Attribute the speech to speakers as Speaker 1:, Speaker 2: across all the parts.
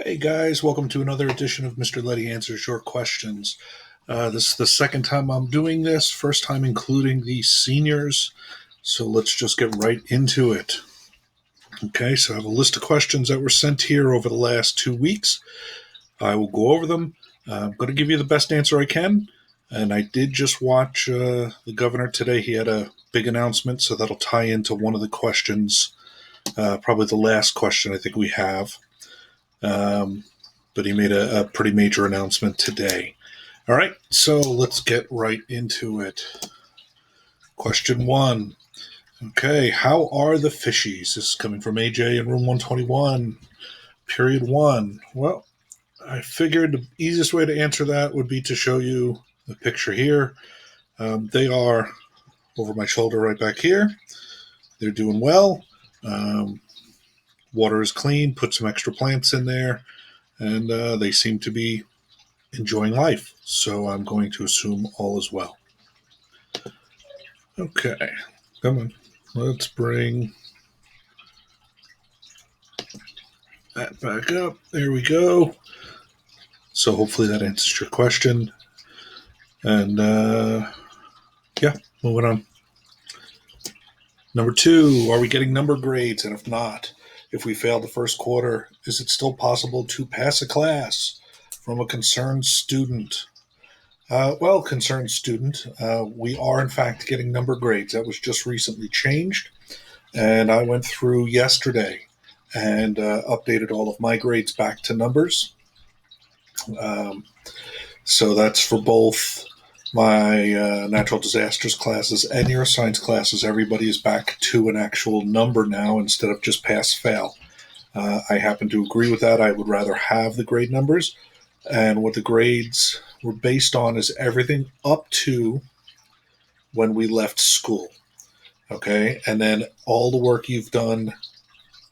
Speaker 1: Hey guys, welcome to another edition of Mr. Leddy Answers Your Questions. This is the second time I'm doing this, first time including the seniors. So let's just get right into it. Okay, so I have a list of questions that were sent here over the last 2 weeks. I will go over them. I'm going to give you the best answer I can. And I did just watch the governor today. He had a big announcement, so that'll tie into one of the questions, probably the last question I think we have. But he made a pretty major announcement today. All right, so let's get right into it. Question one. Okay, how are the fishies? This is coming from AJ in room 121, period one. Well, I figured the easiest way to answer that would be to show you the picture here. They are over my shoulder right back here. They're doing well. Water is clean, put some extra plants in there, and they seem to be enjoying life. So I'm going to assume all is well. Okay, come on. Let's bring that back up. There we go. So hopefully that answers your question. And yeah, moving on. Number two, are we getting number grades? And if not, if we fail the first quarter, is it still possible to pass a class? From a concerned student. Concerned student, we are in fact getting number grades. That was just recently changed. And I went through yesterday and updated all of my grades back to numbers. So that's for both my natural disasters classes and your science classes. Everybody is back to an actual number now instead of just pass fail. I happen to agree with that. I would rather have the grade numbers. And what the grades were based on is everything up to when we left school. Okay. And then all the work you've done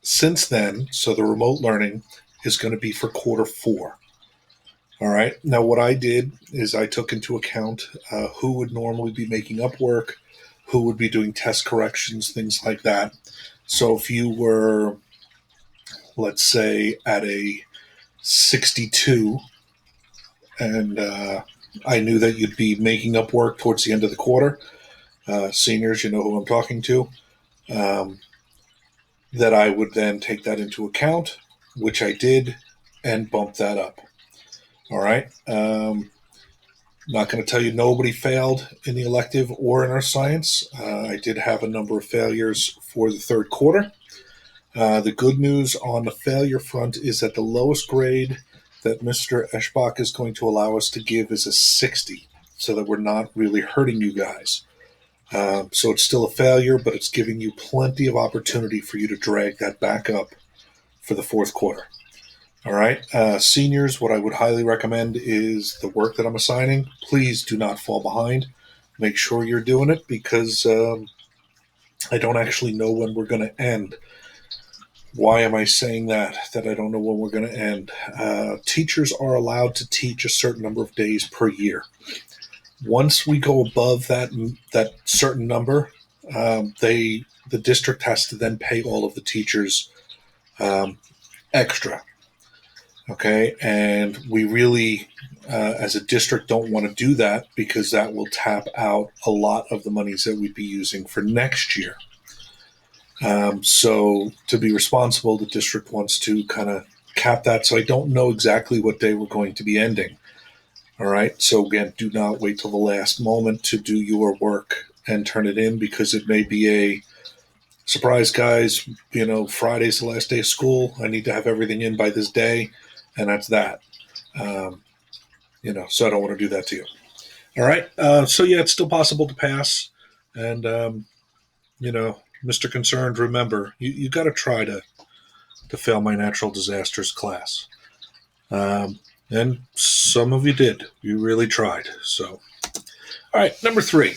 Speaker 1: since then, so the remote learning, is going to be for quarter four. All right. Now, what I did is I took into account who would normally be making up work, who would be doing test corrections, things like that. So if you were, let's say, at a 62, and I knew that you'd be making up work towards the end of the quarter, seniors, you know who I'm talking to, that I would then take that into account, which I did, and bump that up. All right. Not going to tell you nobody failed in the elective or in our science. I did have a number of failures for the third quarter. The good news on the failure front is that the lowest grade that Mr. Eschbach is going to allow us to give is a 60, so that we're not really hurting you guys. So it's still a failure, but it's giving you plenty of opportunity for you to drag that back up for the fourth quarter. All right. Seniors, what I would highly recommend is the work that I'm assigning. Please do not fall behind. Make sure you're doing it because I don't actually know when we're going to end. Why am I saying that I don't know when we're going to end? Teachers are allowed to teach a certain number of days per year. Once we go above that certain number, the district has to then pay all of the teachers extra. Okay, and we really, as a district, don't want to do that because that will tap out a lot of the monies that we'd be using for next year. So to be responsible, the district wants to kind of cap that. So I don't know exactly what day we're going to be ending. All right. So again, do not wait till the last moment to do your work and turn it in because it may be a surprise, guys. You know, Friday's the last day of school. I need to have everything in by this day. And that's that. So I don't want to do that to you. All right. So yeah, it's still possible to pass. And, Mr. Concerned, remember, you got to try to fail my natural disasters class. And some of you did. You really tried. So, all right, number three.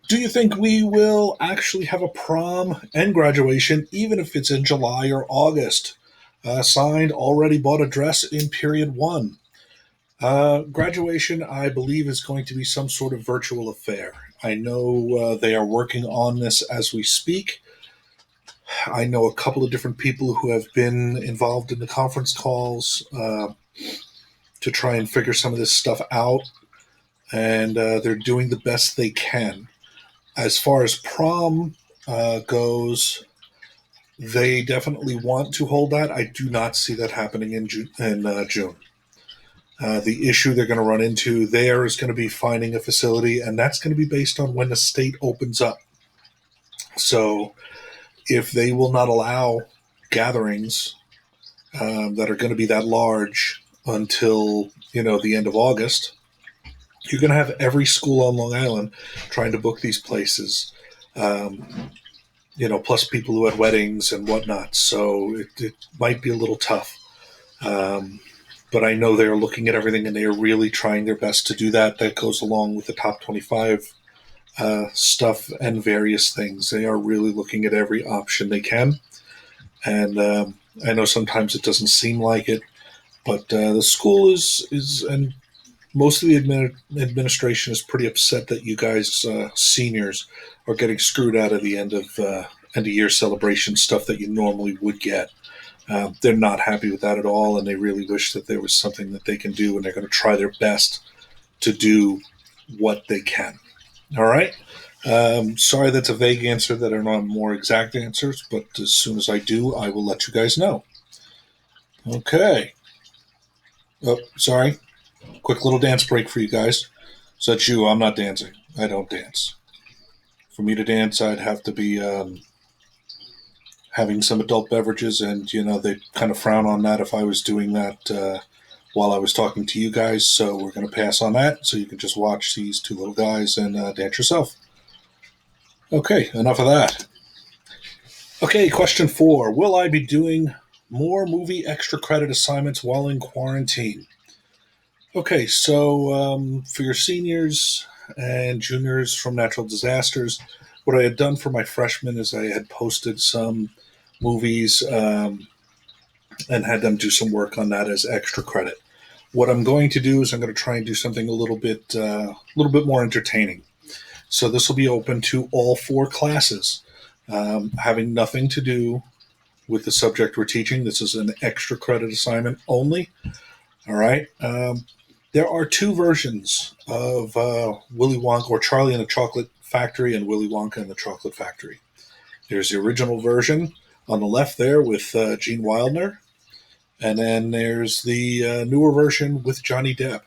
Speaker 1: Do you think we will actually have a prom and graduation, even if it's in July or August? Signed, already bought a dress in period one. Graduation, I believe, is going to be some sort of virtual affair. I know they are working on this as we speak. I know a couple of different people who have been involved in the conference calls to try and figure some of this stuff out, and they're doing the best they can. As far as prom goes, they definitely want to hold that. I do not see that happening in June. The issue they're going to run into there is going to be finding a facility, and that's going to be based on when the state opens up. So if they will not allow gatherings that are going to be that large until the end of August, you're going to have every school on Long Island trying to book these places. Plus people who had weddings and whatnot. So it might be a little tough. But I know they're looking at everything and they are really trying their best to do that. That goes along with the top 25 stuff and various things. They are really looking at every option they can. And I know sometimes it doesn't seem like it, but the school is and most of the administration is pretty upset that you guys, seniors, are getting screwed out of the end of year celebration stuff that you normally would get. They're not happy with that at all, and they really wish that there was something that they can do, and they're going to try their best to do what they can. All right. Sorry that's a vague answer, that are not more exact answers, but as soon as I do, I will let you guys know. Okay. Oh, sorry. Quick little dance break for you guys. So that's you. I'm not dancing. I don't dance. For me to dance, I'd have to be having some adult beverages, and they kind of frown on that if I was doing that while I was talking to you guys. So we're going to pass on that, so you can just watch these two little guys and dance yourself. Okay, enough of that. Okay, question 4. Will I be doing more movie extra credit assignments while in quarantine? Okay, so for your seniors and juniors from natural disasters, what I had done for my freshmen is I had posted some movies and had them do some work on that as extra credit. What I'm going to do is I'm going to try and do something a little bit more entertaining. So this will be open to all 4 classes, having nothing to do with the subject we're teaching. This is an extra credit assignment only. All right. There are 2 versions of Willy Wonka, or Charlie and the Chocolate Factory, and Willy Wonka and the Chocolate Factory. There's the original version on the left there with Gene Wilder, and then there's the newer version with Johnny Depp.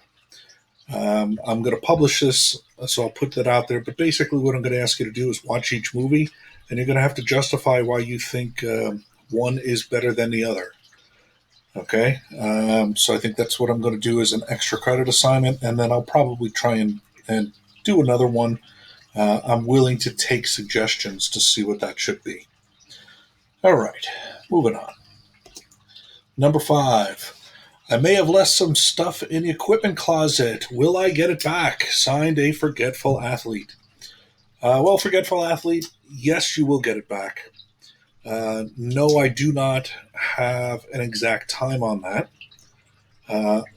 Speaker 1: I'm going to publish this, so I'll put that out there. But basically what I'm going to ask you to do is watch each movie, and you're going to have to justify why you think one is better than the other. Okay, so I think that's what I'm going to do as an extra credit assignment, and then I'll probably try and do another one. I'm willing to take suggestions to see what that should be. All right, moving on. Number 5. I may have left some stuff in the equipment closet. Will I get it back? Signed, a forgetful athlete. Well, forgetful athlete, yes, you will get it back. No, I do not have an exact time on that.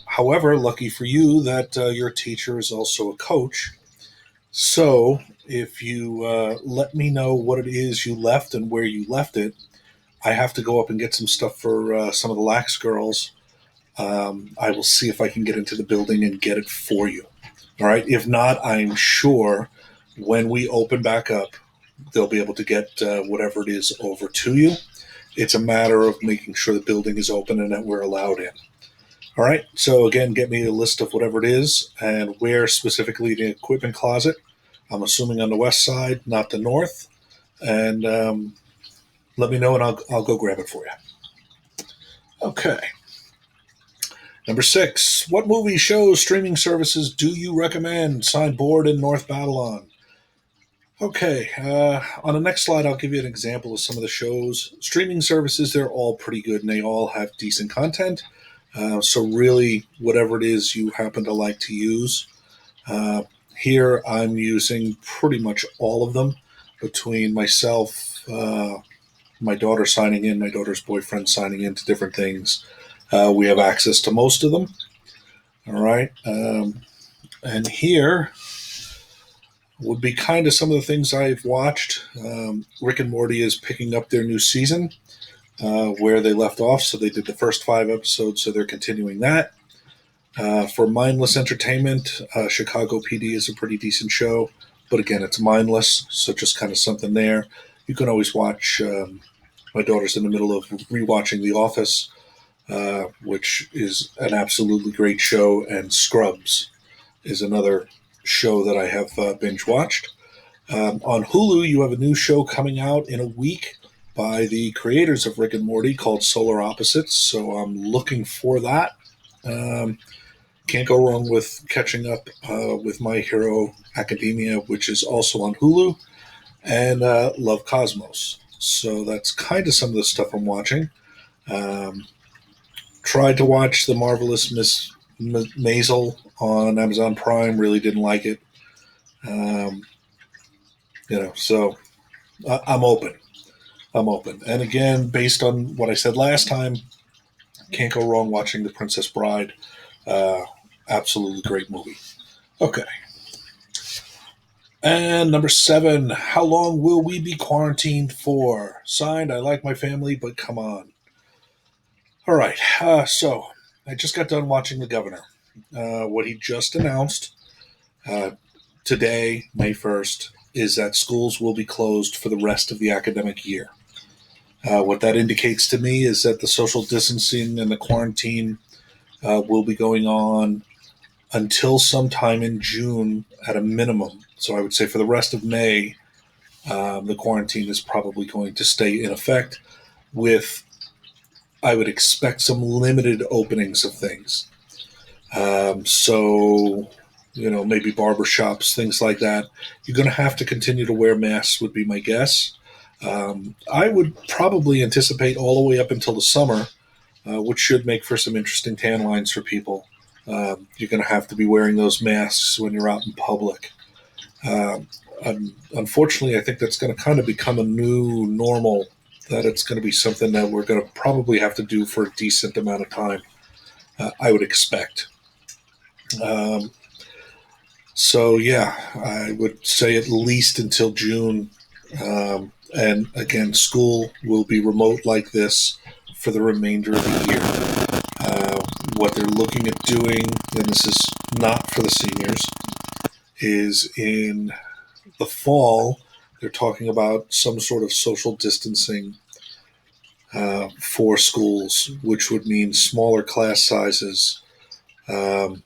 Speaker 1: However, lucky for you that your teacher is also a coach. So if you let me know what it is you left and where you left it, I have to go up and get some stuff for some of the lax girls. I will see if I can get into the building and get it for you. All right. If not, I'm sure when we open back up, they'll be able to get whatever it is over to you. It's a matter of making sure the building is open and that we're allowed in. All right. So again, get me a list of whatever it is and where specifically the equipment closet. I'm assuming on the west side, not the north. And let me know and I'll go grab it for you. Okay. Number 6. What movies, shows, streaming services do you recommend? Signed, Board in North Babylon. Okay, on the next slide, I'll give you an example of some of the shows. Streaming services, they're all pretty good, and they all have decent content. So really, whatever it is you happen to like to use. Here, I'm using pretty much all of them between myself, my daughter signing in, my daughter's boyfriend signing in to different things. We have access to most of them. All right. And here, would be kind of some of the things I've watched. Rick and Morty is picking up their new season where they left off. So they did the first 5 episodes, so they're continuing that. For mindless entertainment, Chicago PD is a pretty decent show, but again, it's mindless, so just kind of something there. You can always watch. My daughter's in the middle of rewatching The Office, which is an absolutely great show, and Scrubs is another show that I have binge watched. On Hulu, you have a new show coming out in a week by the creators of Rick and Morty called Solar Opposites, so I'm looking for that. Can't go wrong with catching up with My Hero Academia, which is also on Hulu, and Love Cosmos. So that's kind of some of the stuff I'm watching. Tried to watch The Marvelous Miss Maisel on Amazon Prime, really didn't like it. So I'm open. And again, based on what I said last time, can't go wrong watching The Princess Bride. Absolutely great movie. Okay. And number 7, how long will we be quarantined for? Signed, I like my family, but come on. All right. So I just got done watching The Governor. What he just announced today, May 1st, is that schools will be closed for the rest of the academic year. What that indicates to me is that the social distancing and the quarantine will be going on until sometime in June at a minimum. So I would say for the rest of May, the quarantine is probably going to stay in effect with, I would expect, some limited openings of things. Maybe barbershops, things like that. You're going to have to continue to wear masks would be my guess. I would probably anticipate all the way up until the summer, which should make for some interesting tan lines for people. You're going to have to be wearing those masks when you're out in public. Unfortunately, I think that's going to kind of become a new normal, that it's going to be something that we're going to probably have to do for a decent amount of time, I would expect. I would say at least until June. And again, school will be remote like this for the remainder of the year. What they're looking at doing, and this is not for the seniors, is in the fall, they're talking about some sort of social distancing for schools, which would mean smaller class sizes, and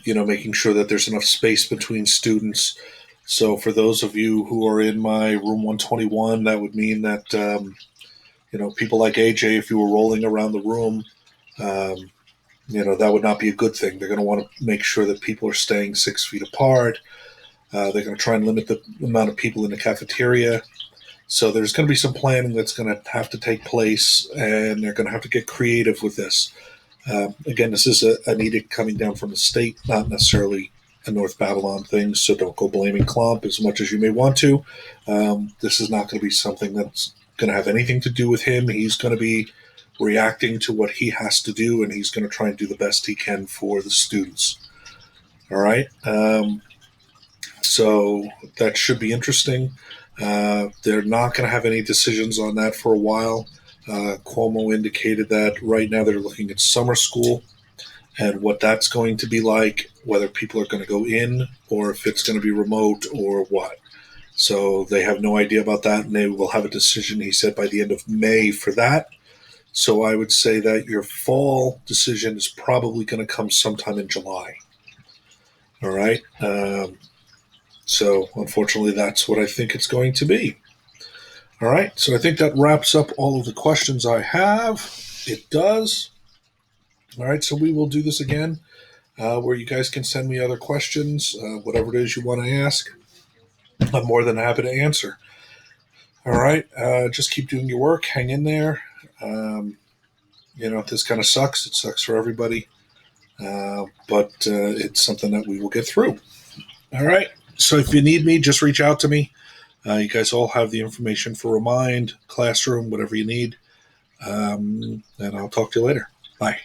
Speaker 1: making sure that there's enough space between students. So for those of you who are in my room 121, that would mean that people like AJ, if you were rolling around the room, that would not be a good thing. They're going to want to make sure that people are staying 6 feet apart. They're going to try and limit the amount of people in the cafeteria. So there's going to be some planning that's going to have to take place, and they're going to have to get creative with this. Again, this is an edict coming down from the state, not necessarily a North Babylon thing, so don't go blaming Klomp as much as you may want to. This is not going to be something that's going to have anything to do with him. He's going to be reacting to what he has to do, and he's going to try and do the best he can for the students. All right? So that should be interesting. They're not going to have any decisions on that for a while. Cuomo indicated that right now they're looking at summer school and what that's going to be like, whether people are going to go in or if it's going to be remote or what. So they have no idea about that, and they will have a decision, he said, by the end of May for that. So I would say that your fall decision is probably going to come sometime in July. All right? So unfortunately, that's what I think it's going to be. All right, so I think that wraps up all of the questions I have. It does. All right, so we will do this again, where you guys can send me other questions, whatever it is you want to ask. I'm more than happy to answer. All right, just keep doing your work. Hang in there. This kind of sucks. It sucks for everybody, but it's something that we will get through. All right, so if you need me, just reach out to me. You guys all have the information for Remind, Classroom, whatever you need. And I'll talk to you later. Bye.